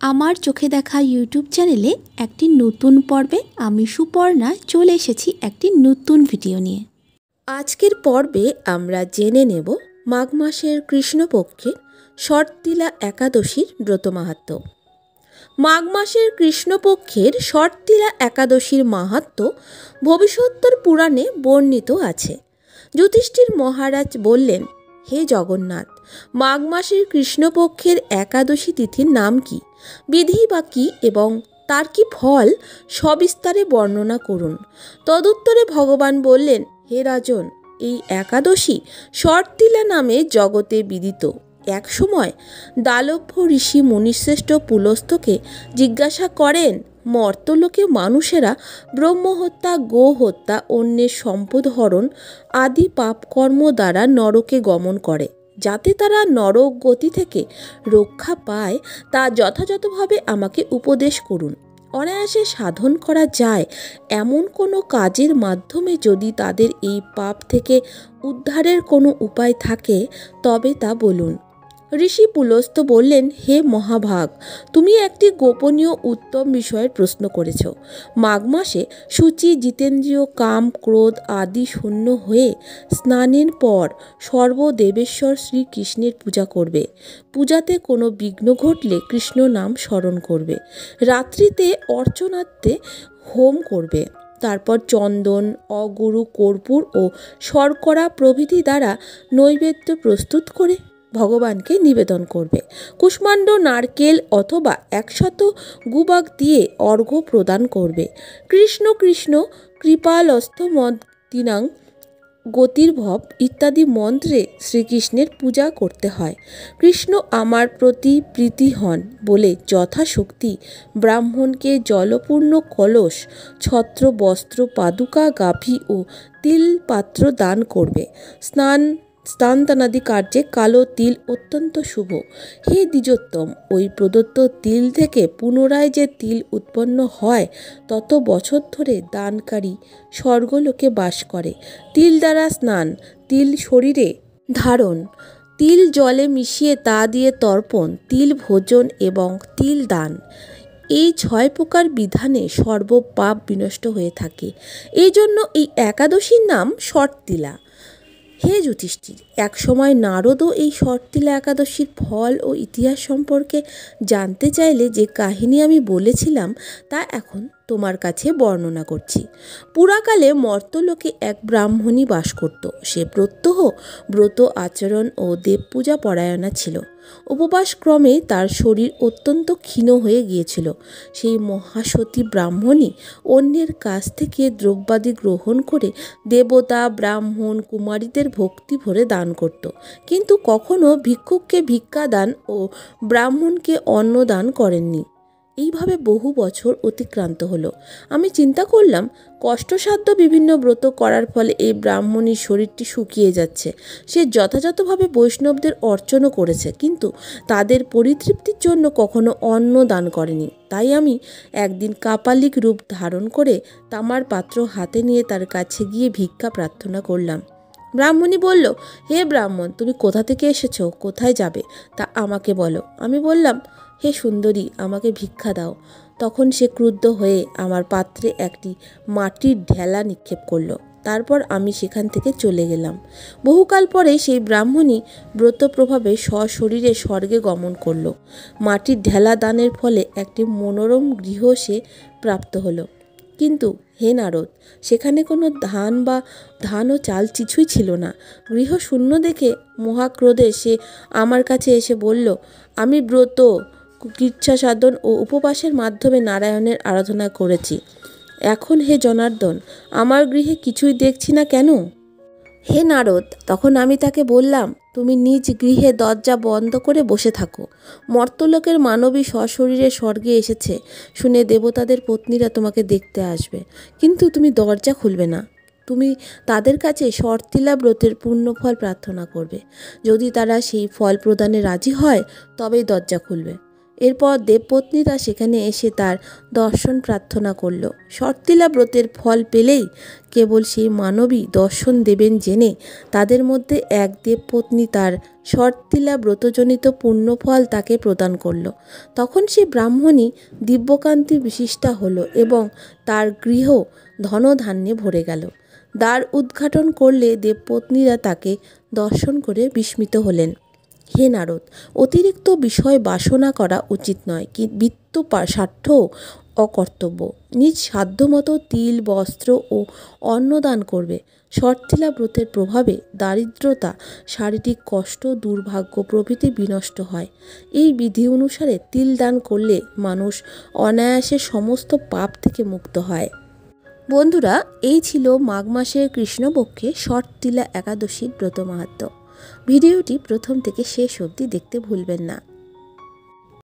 আমার চোখে দেখা ইউটিউব চ্যানেলে একটি নতুন পর্বে আমি সুপর্ণা চলে এসেছি একটি নতুন ভিডিও নিয়ে। আজকের পর্বে আমরা জেনে নেব মাঘ মাসের কৃষ্ণপক্ষের শর্তিলা একাদশীর ব্রত মাহাত্ম্য। মাঘ মাসের কৃষ্ণপক্ষের শর্তিলা একাদশীর মাহাত্ম্য ভবিষ্যোত্তর পুরাণে বর্ণিত আছে। যুধিষ্ঠির মহারাজ বললেন, হে জগন্নাথ, মাঘ মাসের কৃষ্ণপক্ষের একাদশী তিথির নাম কি, বিধি বা কী এবং তার কি ফল সবিস্তারে বর্ণনা করুন। তদুত্তরে ভগবান বললেন, হে রাজন, এই একাদশী শর্তিলা নামে জগতে বিদিত। এক সময় দালভ্য ঋষি মুনিশ্রেষ্ঠ পুলস্তকে জিজ্ঞাসা করেন, মর্তলোকে মানুষেরা ব্রহ্মহত্যা, গো হত্যা, অন্যের সম্পদ হরণ আদি পাপকর্ম দ্বারা নরকে গমন করে, যাতে তারা নরক গতি থেকে রক্ষা পায় তা যথাযথভাবে আমাকে উপদেশ করুন। অনায়াসে সাধন করা যায় এমন কোনো কাজের মাধ্যমে যদি তাদের এই পাপ থেকে উদ্ধারের কোনো উপায় থাকে তবে তা বলুন। ঋষি পুলস্ত বললেন, হে মহাভাগ, তুমি একটি গোপনীয় উত্তম বিষয়ের প্রশ্ন করেছ। মাঘ মাসে শুচি, জিতেন্দ্রীয়, কাম, ক্রোধ আদি শূন্য হয়ে স্নানের পর সর্বদেবেশ্বর শ্রীকৃষ্ণের পূজা করবে। পূজাতে কোনো বিঘ্ন ঘটলে কৃষ্ণ নাম স্মরণ করবে। রাত্রিতে অর্চনার্থে হোম করবে। তারপর চন্দন, অগুরু, কর্পূর ও শর্করা প্রভৃতি দ্বারা নৈবেদ্য প্রস্তুত করে ভগবানকে নিবেদন করবে। কুষ্মাণ্ড, নারকেল অথবা 100 গুবাক দিয়ে অর্ঘ্য প্রদান করবে। কৃষ্ণ কৃষ্ণ কৃপালস্থ মদিনাং গতির্ভব ইত্যাদি মন্ত্রে শ্রীকৃষ্ণের পূজা করতে হয়। কৃষ্ণ আমার প্রতি প্রীতি হন বলে যথাশক্তি ব্রাহ্মণকে জলপূর্ণ কলস, ছত্র, বস্ত্র, পাদুকা, গাভী ও তিল পাত্র দান করবে। স্নানাদি কার্যে কালো তিল অত্যন্ত শুভ। হে দ্বিজোত্তম, ওই প্রদত্ত তিল থেকে পুনরায় যে তিল উৎপন্ন হয় তত বছর ধরে দানকারী স্বর্গলোকে বাস করে। তিল দ্বারা স্নান, তিল শরীরে ধারণ, তিল জলে মিশিয়ে তা দিয়ে তর্পণ, তিল ভোজন এবং তিল দান, এই 6 প্রকার বিধানে সর্বপাপ বিনষ্ট হয়ে থাকে। এই জন্য এই একাদশীর নাম শর্তিলা। হে যুধিষ্ঠির, এক সময় নারদও এই শর্তিলা একাদশীর ফল ও ইতিহাস সম্পর্কে জানতে চাইলে যে কাহিনী আমি বলেছিলাম তা এখন তোমার কাছে বর্ণনা করছি। পুরাকালে মর্তলোকে এক ব্রাহ্মণী বাস করত। সে প্রত্যহ ব্রত আচরণ ও দেবপূজা পরায়ণা ছিল। উপবাসক্রমে তার শরীর অত্যন্ত ক্ষীণ হয়ে গিয়েছিল। সেই মহাসতী ব্রাহ্মণী অন্যের কাছ থেকে দ্রব্যাদি গ্রহণ করে দেবতা, ব্রাহ্মণ, কুমারীদের ভক্তি ভরে দান করত, কিন্তু কখনো ভিক্ষুককে ভিক্ষা দান ও ব্রাহ্মণকে অন্ন দান করেননি। এইভাবে বহু বছর অতিক্রান্ত হলো। আমি চিন্তা করলাম, কষ্টসাধ্য বিভিন্ন ব্রত করার ফলে এই ব্রাহ্মণীর শরীরটি শুকিয়ে যাচ্ছে। সে যথাযথভাবে বৈষ্ণবদের অর্চনও করেছে, কিন্তু তাদের পরিতৃপ্তির জন্য কখনো অন্ন দান করেনি। তাই আমি একদিন কাপালিক রূপ ধারণ করে তামার পাত্র হাতে নিয়ে তার কাছে গিয়ে ভিক্ষা প্রার্থনা করলাম। ব্রাহ্মণী বলল, হে ব্রাহ্মণ, তুমি কোথা থেকে এসেছো, কোথায় যাবে তা আমাকে বলো। আমি বললাম, হে সুন্দরী, আমাকে ভিক্ষা দাও। তখন সে ক্রুদ্ধ হয়ে আমার পাত্রে একটি মাটির ঢেলা নিক্ষেপ করল। তারপর আমি সেখান থেকে চলে গেলাম। বহুকাল পরে সেই ব্রাহ্মণী ব্রত প্রভাবে সশরীরে স্বর্গে গমন করল। মাটির ঢেলা দানের ফলে একটি মনোরম গৃহ সে প্রাপ্ত হলো। কিন্তু হে নারদ, সেখানে কোনো ধান ও চাল কিছুই ছিল না। গৃহ শূন্য দেখে মহাক্রোধে সে আমার কাছে এসে বলল, আমি ব্রত, কৃচ্ছা সাধন ও উপবাসের মাধ্যমে নারায়ণের আরাধনা করেছি। এখন হে জনার্দন, আমার গৃহে কিছুই দেখছি না কেন? হে নারদ, তখন আমি তাকে বললাম, তুমি নিজ গৃহে দরজা বন্ধ করে বসে থাকো। মর্তলোকের মানবী সশরীরে স্বর্গে এসেছে শুনে দেবতাদের পত্নীরা তোমাকে দেখতে আসবে, কিন্তু তুমি দরজা খুলবে না। তুমি তাদের কাছে শর্তিলা ব্রতের পুণ্যফল প্রার্থনা করবে। যদি তারা সেই ফল প্রদানে রাজি হয় তবেই দরজা খুলবে। এরপর দেবপত্নীরা সেখানে এসে তার দর্শন প্রার্থনা করল। শর্তিলা ব্রতের ফল পেলেই কেবল সেই মানবী দর্শন দেবেন জেনে তাদের মধ্যে এক দেবপত্নী তার শর্তিলা ব্রতজনিত পুণ্যফল তাকে প্রদান করল। তখন সে ব্রাহ্মণী দিব্যকান্তি বিশিষ্টা হলো এবং তার গৃহ ধনধান্যে ভরে গেল। দ্বার উদ্ঘাটন করলে দেবপত্নীরা তাকে দর্শন করে বিস্মিত হলেন। হে নারদ, অতিরিক্ত বিষয় বাসনা করা উচিত নয়, বিত্ত স্বার্থ অকর্তব্য। নিজ সাধ্যমতো তিল, বস্ত্র ও অন্নদান করবে। শর্তিলা ব্রতের প্রভাবে দারিদ্রতা, শারীরিক কষ্ট, দুর্ভাগ্য প্রভৃতি বিনষ্ট হয়। এই বিধি অনুসারে তিল দান করলে মানুষ অনায়াসে সমস্ত পাপ থেকে মুক্ত হয়। বন্ধুরা, এই ছিল মাঘ মাসের কৃষ্ণপক্ষে শর্তিলা একাদশীর ব্রত মাহাত্ম্য। ভিডিওটি প্রথম থেকে শেষ অবধি দেখতে ভুলবেন না।